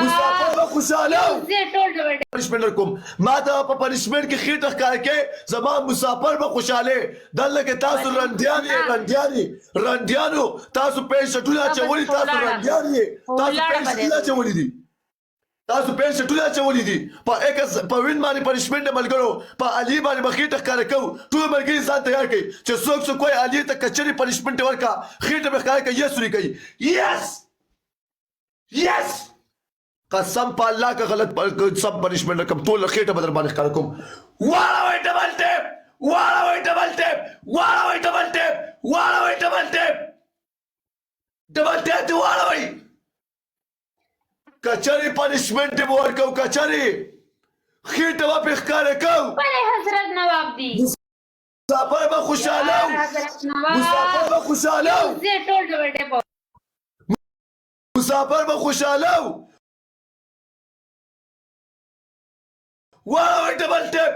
مسافر به خوشاله زه ټول ډول پنشمنت کوم ما ته په پنشمنت کې خېټه ښکار کې زما مسافر به خوشاله دلته کې تاسو رندیانو تاسو پېښټونه چولې تاسو رندیانې تاسو پېښټونه چولې دي تاسو پېښټونه چولې دي په وین باندې پنشمنت ملګرو په علي باندې بخېټه ښکار کوو ټول ملګري ځان تیار کړي چې څوک کوی علي ته کچري پنشمنت ورکا خېټه به ښکار کوي یس کوي یس قسم په الله کا غلط سب پنشمنت رقم ټول خېټه بدر باندې ښکار کوم واړوي ډبل ټیپ دی واړوي کچري پنشمنت به ورکو کچري خېټه به پې ښکار کوو بلې حضرت نواب دي مسافر به خوشاله زه ټول ډول مسافر به خوشاله واړوي ډبل ټیپ